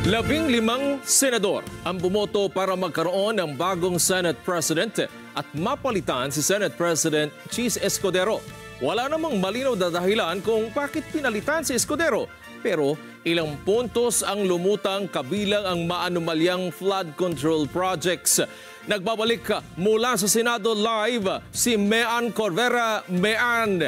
15 senador ang bumoto para magkaroon ng bagong Senate President at mapalitan si Senate President Chis Escudero. Wala namang malinaw na dahilan kung bakit pinalitan si Escudero, pero ilang puntos ang lumutang kabilang ang maanumalyang flood control projects. Nagbabalik mula sa Senado Live si Mean Corvera. Mean.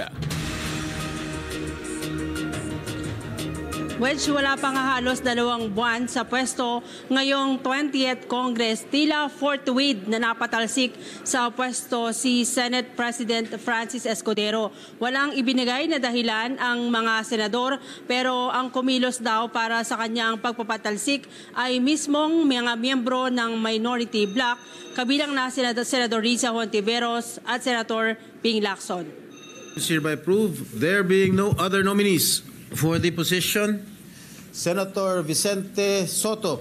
Wedge, wala pang halos 2 buwan sa pwesto ngayong 20th Congress. Tila forthwith na napatalsik sa pwesto si Senate President Francis Escudero. Walang ibinigay na dahilan ang mga senador, pero ang kumilos daw para sa kanyang pagpapatalsik ay mismong mga miyembro ng minority bloc, kabilang na Senador Risa Hontiveros at Senator Ping Lacson. Is hereby approved, there being no other nominees for the position, Senator Vicente Soto,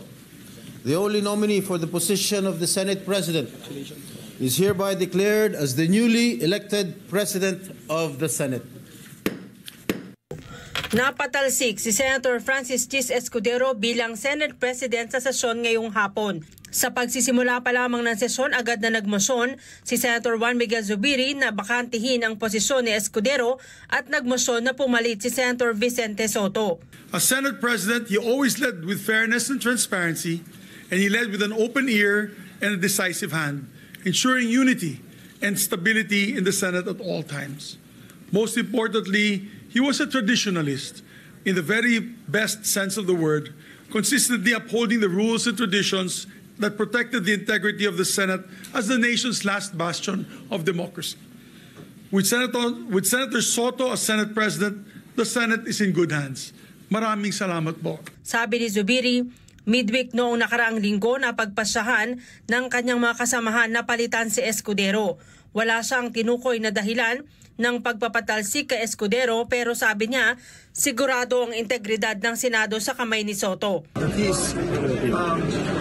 the only nominee for the position of the Senate President, is hereby declared as the newly elected President of the Senate. Napatalsik si Senator Francis Chis Escudero bilang Senate President sa sesyon ngayong hapon. Sa pagsisimula pa lamang ng sesyon, agad na nagmosyon si Senator Juan Miguel Zubiri na bakantihin ang posisyon ni Escudero at nagmosyon na pumalit si Senator Vicente Soto. As Senate President, he always led with fairness and transparency, and he led with an open ear and a decisive hand, ensuring unity and stability in the Senate at all times. Most importantly, he was a traditionalist in the very best sense of the word, consistently upholding the rules and traditions that protected the integrity of the Senate as the nation's last bastion of democracy. With Senator Soto as Senate President, the Senate is in good hands. Maraming salamat po. Sabi ni Zubiri, midweek noong nakaraang linggo na pagpasyahan ng kanyang mga kasamahan na palitan si Escudero. Wala siyang tinukoy na dahilan ng pagpapatalsik kay Escudero, pero sabi niya, sigurado ang integridad ng Senado sa kamay ni Soto. He's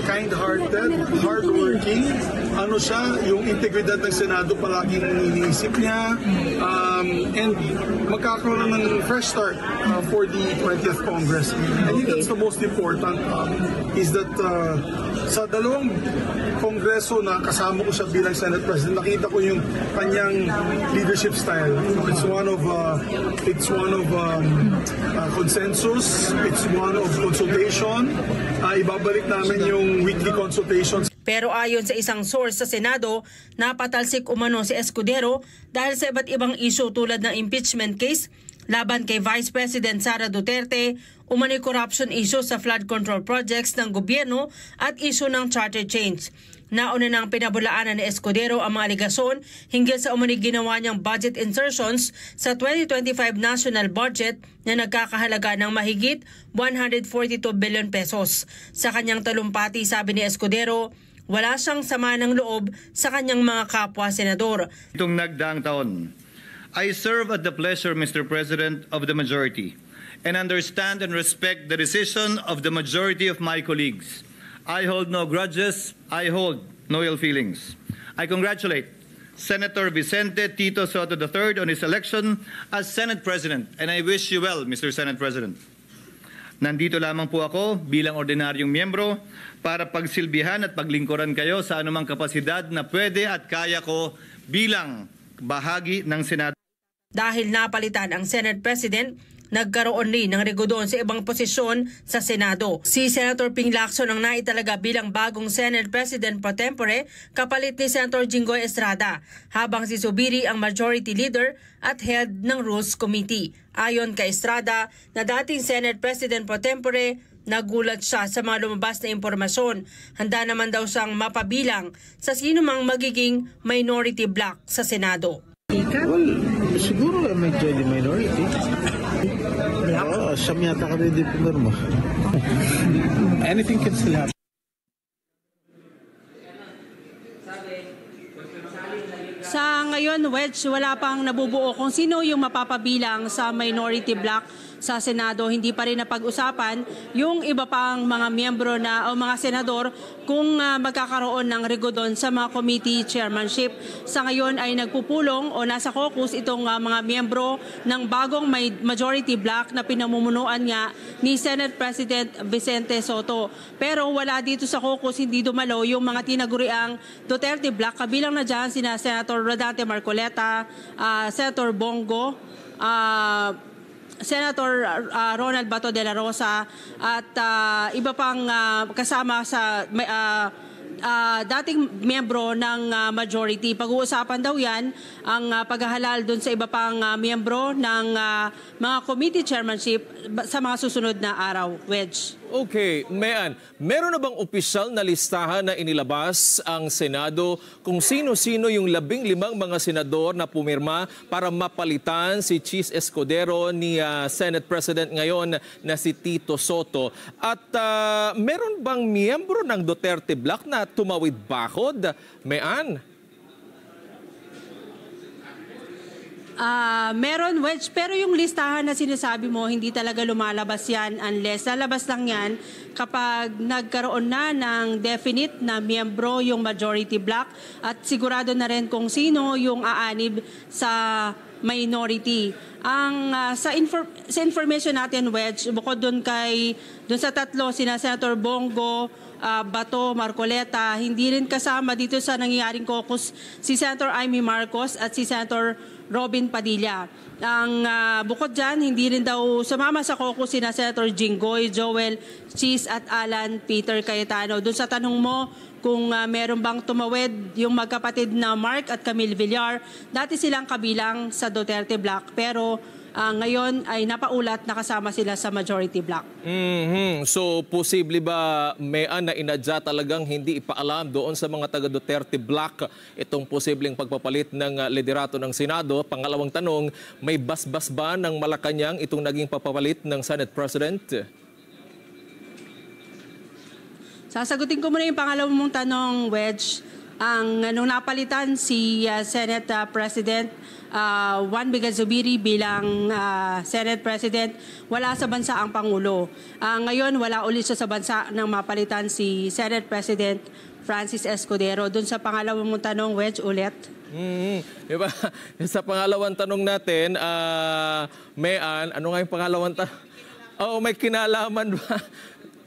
kind-hearted, hardworking. Ano siya, yung integridad ng Senado palaging iniisip niya. And magkakaroon ng fresh start for the 20th Congress. I think that's the most important is that sa 2 Kongreso na kasama ko siya bilang Senate President, nakita ko yung kanyang leadership style. It's one of consensus, it's one of consultation. Ibabalik namin yung weekly consultations. Pero ayon sa isang source sa Senado, napatalsik umano si Escudero dahil sa iba't ibang issue tulad ng impeachment case laban kay Vice President Sara Duterte, umano'y corruption issue sa flood control projects ng gobyerno at issue ng charter change. Nauna nang pinabulaanan ni Escudero ang mga aligasyon hinggil sa umano'y ginawa niyang budget insertions sa 2025 national budget na nagkakahalaga ng mahigit 142 billion pesos. Sa kanyang talumpati, sabi ni Escudero, wala siyang sama ng loob sa kanyang mga kapwa-senador. Itong nagdaang taon, I serve at the pleasure, Mr. President, of the majority and understand and respect the decision of the majority of my colleagues. I hold no grudges. I hold no ill feelings. I congratulate Senator Vicente Tito Soto III on his election as Senate President, and I wish you well, Mr. Senate President. Nandito lamang po ako bilang ordinaryong miyembro para pagsilbihan at paglingkuran kayo sa anumang kapasidad na pwede at kaya ko bilang bahagi ng Senado. Dahil napalitan ang Senate President, nagkaroon rin ng regodon sa ibang posisyon sa Senado. Si Senator Ping Lacson ang naitalaga bilang bagong Senate President pro tempore kapalit ni Senator Jinggoy Estrada, habang si Zubiri ang Majority Leader at Head ng Rules Committee. Ayon kay Estrada na dating Senate President pro tempore, nagulat siya sa mga lumabas na impormasyon. Handa naman daw siyang mapabilang sa sino mang magiging minority bloc sa Senado. Well, siguro may join the minority. Siyam yata ka rin di pumirma. Anything can still happen. Sa ngayon, Wedge, wala pang nabubuo kung sino yung mapapabilang sa minority bloc sa Senado, hindi pa rin napag-usapan yung iba pang mga miyembro na o mga senador kung magkakaroon ng regodon sa mga committee chairmanship. Sa ngayon ay nagpupulong o nasa caucus itong mga miyembro ng bagong majority bloc na pinamumunuan nga ni Senate President Vicente Sotto. Pero wala dito sa caucus, hindi dumalo yung mga tinaguriang Duterte bloc. Kabilang na dyan sina Senator Rodante Marcoleta, Senator Bongo, Senator Ronald Bato de la Rosa at iba pang kasama sa dating miyembro ng majority. Pag-uusapan daw yan ang paghahalal doon sa iba pang miyembro ng mga committee chairmanship sa mga susunod na araw. Wedge. Okay, Mayan, meron na bang opisyal na listahan na inilabas ang Senado kung sino-sino yung 15 mga senador na pumirma para mapalitan si Chis Escudero ni Senate President ngayon na si Tito Sotto? At meron bang miyembro ng Duterte Bloc na tumawid bakod? Mayan? Meron, Wedge, pero yung listahan na sinasabi mo, hindi talaga lumalabas yan unless lalabas lang yan kapag nagkaroon na ng definite na miyembro yung majority bloc at sigurado na rin kung sino yung aanib sa minority. Ang sa information natin, Wedge, bukod dun sa tatlo, sina Senator Bongo, Bato, Marcoleta, hindi rin kasama dito sa nangyayaring caucus si Senator Amy Marcos at si Senator Robin Padilla. Ang bukod dyan, hindi rin daw sumama sa caucus sina Senator Jinggoy, Joel Chis at Alan Peter Cayetano. Doon sa tanong mo kung meron bang tumawid yung magkapatid na Mark at Camille Villar, dati silang kabilang sa Duterte Bloc pero ngayon ay napaulat na kasama sila sa majority bloc. So, posible ba, Mayan, na inadya talagang hindi ipaalam doon sa mga taga-Duterte Bloc itong posibleng pagpapalit ng liderato ng Senado? Pangalawang tanong, may basbas ba ng Malacanang itong naging papapalit ng Senate President? Sasagutin ko muna yung pangalawang mong tanong, Wedge. Nung napalitan si Senate President Juan Bigazubiri bilang Senate President, wala sa bansa ang Pangulo. Ngayon, wala ulit siya sa bansa nang mapalitan si Senate President Francis Escudero. Doon sa pangalawang mong tanong, Wedge, ulit. Diba? Sa pangalawang tanong natin, Mayan, ano nga yung pangalawang tanong? Oo, may kinalaman ba?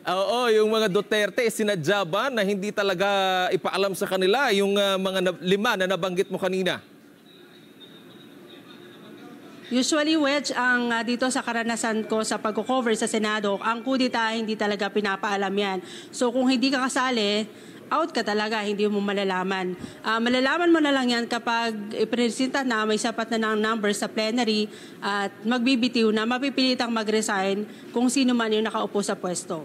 Oo, yung mga Duterte, sinadya ba na hindi talaga ipaalam sa kanila yung mga 5 na nabanggit mo kanina? Usually, Wedge, ang dito sa karanasan ko sa pag-cover sa Senado, ang kudita hindi talaga pinapaalam yan. So kung hindi ka kasali, out ka talaga, hindi mo malalaman. Malalaman mo na lang yan kapag ipresenta na may sapat na ng numbers sa plenary at magbibitiw na mapipilitang mag-resign kung sino man yung nakaupo sa pwesto.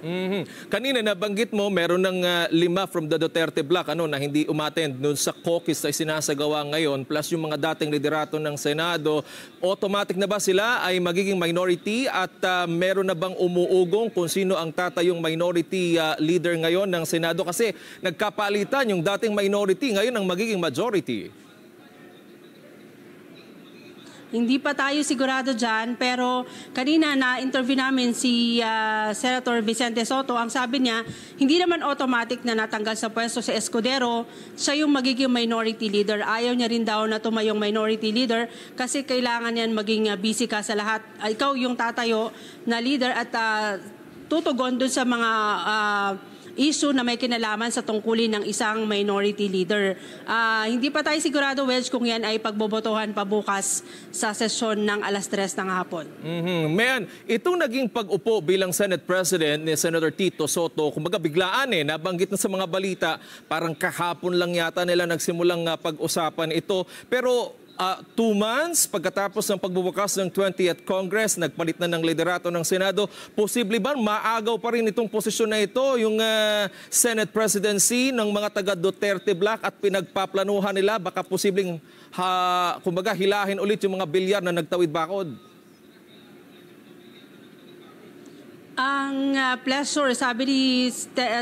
Kanina nabanggit mo, meron ng 5 from the Duterte Bloc na hindi umattend doon sa caucus na sinasagawa ngayon, plus yung mga dating liderato ng Senado. Automatic na ba sila ay magiging minority at meron na bang umuugong kung sino ang tatayong minority leader ngayon ng Senado? Kasi nagkapalitan yung dating minority, ngayon ang magiging majority. Hindi pa tayo sigurado dyan, pero kanina na-interview namin si Senator Vicente Sotto. Ang sabi niya, hindi naman automatic na natanggal sa pwesto si Escudero, siya yung magiging minority leader. Ayaw niya rin daw na tumayong minority leader kasi kailangan yan maging busy ka sa lahat. Ikaw yung tatayo na leader at tutugon dun sa mga issue na may kinalaman sa tungkulin ng isang minority leader. Hindi pa tayo sigurado, Wedge, kung yan ay pagbobotohan pa bukas sa sesyon ng 3:00 ng hapon. Mayan, itong naging pag-upo bilang Senate President ni Senator Tito Sotto, kumbaga biglaan nabanggit na sa mga balita, parang kahapon lang yata nila nagsimulang pag-usapan ito. Pero 2 months pagkatapos ng pagbubukas ng 20th Congress, nagpalit na ng liderato ng Senado. Posible ba maagaw pa rin itong posisyon na ito, yung Senate presidency ng mga taga-Duterte Bloc at pinagpaplanuhan nila? Baka posibleng kumbaga hilahin ulit yung mga bilyar na nagtawid bakod. Ang pleasure, sabi ni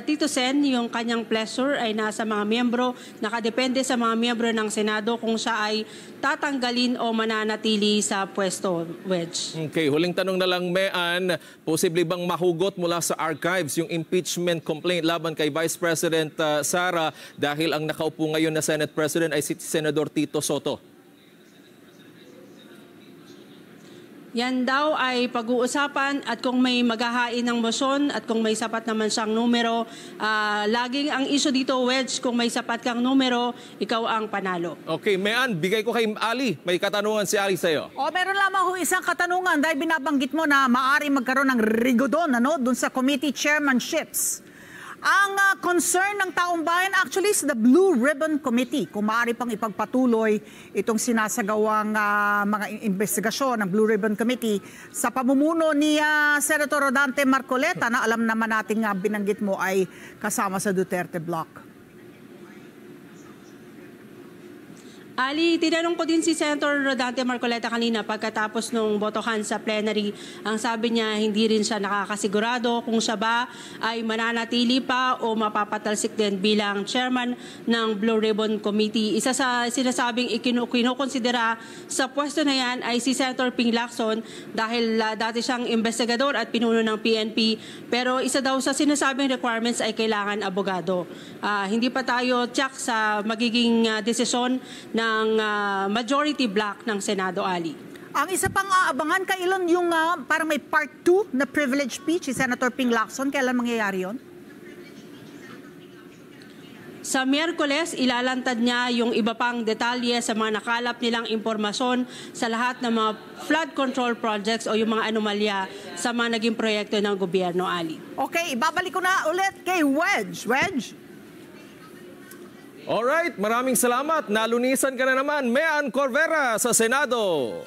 Tito Sen, yung kanyang pleasure ay nasa mga miyembro, nakadepende sa mga miyembro ng Senado kung siya ay tatanggalin o mananatili sa pwesto, Wedge. Okay, huling tanong na lang, Mean, posible bang mahugot mula sa archives yung impeachment complaint laban kay Vice President Sara dahil ang nakaupo ngayon na Senate President ay si Senador Tito Soto? Yan daw ay pag-uusapan at kung may maghahain ng motion at kung may sapat naman siyang numero, laging ang issue dito, Wedge, kung may sapat kang numero, ikaw ang panalo. Okay, Mean, bigay ko kay Ali. May katanungan si Ali sa'yo. Meron lamang isang katanungan dahil binabanggit mo na maaari magkaroon ng rigodon dun sa committee chairmanships. Ang concern ng taong bayan actually is the Blue Ribbon Committee. Kung maaari pang ipagpatuloy itong sinasagawang mga investigasyon ng Blue Ribbon Committee sa pamumuno ni Senator Rodante Marcoleta na alam naman natin binanggit mo ay kasama sa Duterte Bloc. Ali, tinanong ko din si Senator Rodante Marcoleta kanina pagkatapos nung botohan sa plenary. Ang sabi niya, hindi rin siya nakakasigurado kung siya ba ay mananatili pa o mapapatalsik din bilang chairman ng Blue Ribbon Committee. Isa sa sinasabing kinukonsidera sa pwesto na yan ay si Senator Ping Lacson dahil dati siyang investigador at pinuno ng PNP. Pero isa daw sa sinasabing requirements ay kailangan abogado. Hindi pa tayo tiyak sa magiging desisyon ng majority block ng Senado, Ali. Ang isa pang aabangan, kailan yung parang may part 2 na privilege speech si Senator Ping Lacson? Kailan mangyayari yun? Sa Miyerkules, ilalantad niya yung iba pang detalye sa mga nakalap nilang impormasyon sa lahat ng mga flood control projects o yung mga anomalya sa mga naging proyekto ng gobyerno, Ali. Okay, ibabalik ko na ulit kay Wedge. Wedge? Alright, maraming salamat. Nalunisan ka na naman, Mean Corvera sa Senado.